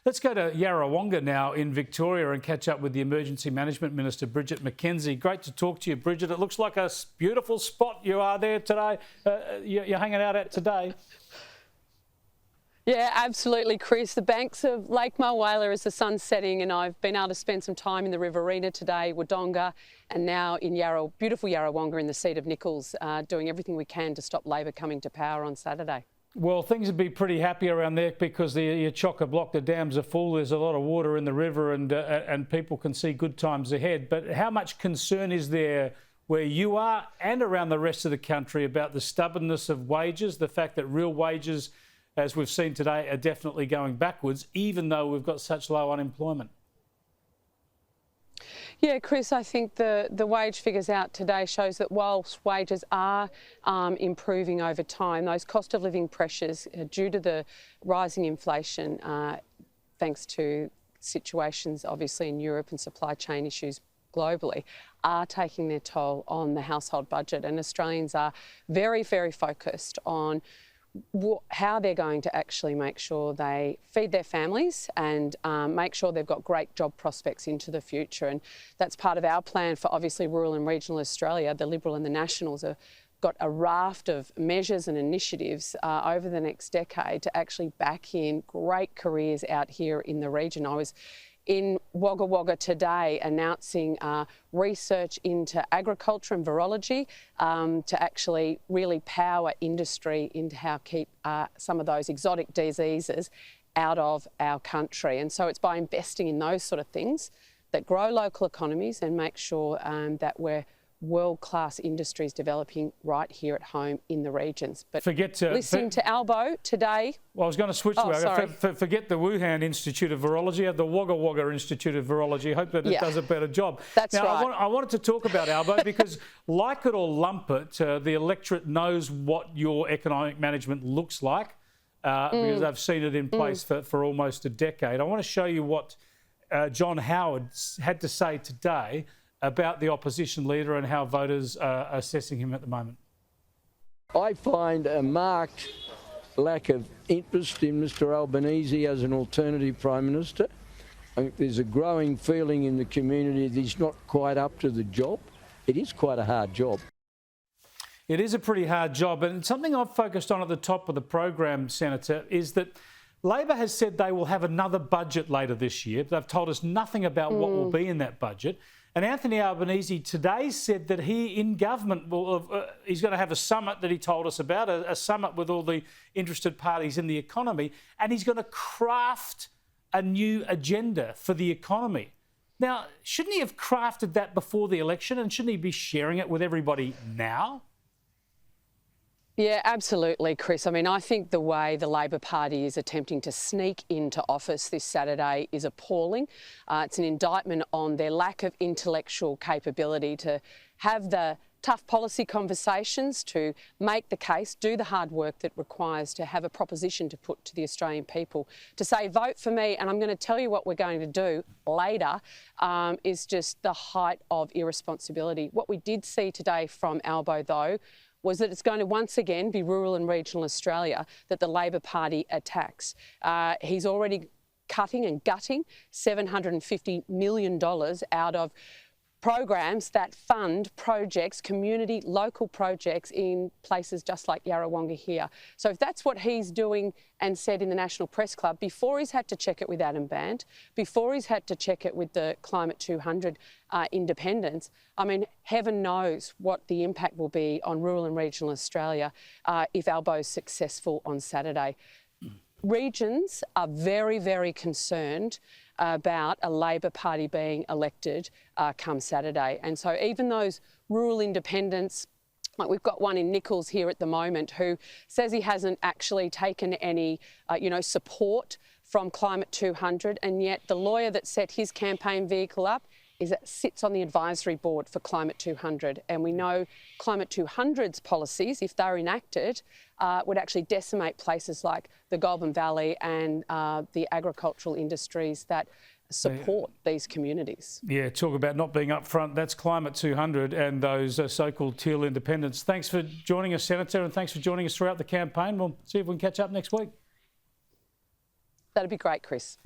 Let's go to Yarrawonga now in Victoria and catch up with the Emergency Management Minister Bridget McKenzie. Great to talk to you, Bridget. It looks like a beautiful spot you are there today. You're hanging out at today. Yeah, absolutely, Chris. The banks of Lake Mulwala as the sun's setting, and I've been able to spend some time in the Riverina today, Wodonga, and now in beautiful Yarrawonga in the seat of Nichols, doing everything we can to stop Labor coming to power on Saturday. Well, things would be pretty happy around there because the chock-a-block, the dams are full. There's a lot of water in the river and people can see good times ahead. But how much concern is there where you are and around the rest of the country about the stubbornness of wages, the fact that real wages, as we've seen today, are definitely going backwards, even though we've got such low unemployment? Yeah, Chris, I think the wage figures out today shows that whilst wages are improving over time, those cost of living pressures due to the rising inflation, thanks to situations obviously in Europe and supply chain issues globally, are taking their toll on the household budget. And Australians are very, very focused on how they're going to actually make sure they feed their families and make sure they've got great job prospects into the future. And that's part of our plan for obviously rural and regional Australia. The Liberal and the Nationals have got a raft of measures and initiatives over the next decade to actually back in great careers out here in the region. I was in Wagga Wagga today announcing research into agriculture and virology to actually really power industry into how keep some of those exotic diseases out of our country. And so it's by investing in those sort of things that grow local economies and make sure that we're world-class industries developing right here at home in the regions. But listening to Albo today... Well, I was going to switch to forget the Wuhan Institute of Virology, the Wagga Wagga Institute of Virology. Hope that it does a better job. That's now, right. I wanted to talk about Albo because, like it or lump it, the electorate knows what your economic management looks like because they've seen it in place for almost a decade. I want to show you what John Howard had to say today about the opposition leader and how voters are assessing him at the moment. I find a marked lack of interest in Mr Albanese as an alternative Prime Minister. I think there's a growing feeling in the community that he's not quite up to the job. It is quite a hard job. It is a pretty hard job, and something I've focused on at the top of the program, Senator, is that Labor has said they will have another budget later this year. They've told us nothing about what will be in that budget. And Anthony Albanese today said that he, in government, he's going to have a summit that he told us about, a summit with all the interested parties in the economy, and he's going to craft a new agenda for the economy. Now, shouldn't he have crafted that before the election, and shouldn't he be sharing it with everybody now? Yeah, absolutely, Chris. I mean, I think the way the Labor Party is attempting to sneak into office this Saturday is appalling. It's an indictment on their lack of intellectual capability to have the tough policy conversations, to make the case, do the hard work that requires to have a proposition to put to the Australian people. To say, vote for me, and I'm going to tell you what we're going to do later, is just the height of irresponsibility. What we did see today from Albo, though, was that it's going to once again be rural and regional Australia that the Labor Party attacks. He's already cutting and gutting $750 million out of programs that fund projects, community, local projects in places just like Yarrawonga here. So if that's what he's doing and said in the National Press Club, before he's had to check it with Adam Band, before he's had to check it with the Climate 200 independents, I mean, heaven knows what the impact will be on rural and regional Australia if Albo's successful on Saturday. Regions are very, very concerned about a Labor Party being elected come Saturday. And so even those rural independents, like we've got one in Nichols here at the moment who says he hasn't actually taken any, support from Climate 200, and yet the lawyer that set his campaign vehicle up sits on the advisory board for Climate 200. And we know Climate 200's policies, if they're enacted, would actually decimate places like the Goulburn Valley and the agricultural industries that support these communities. Yeah, talk about not being upfront. That's Climate 200 and those so-called teal independents. Thanks for joining us, Senator, and thanks for joining us throughout the campaign. We'll see if we can catch up next week. That'd be great, Chris.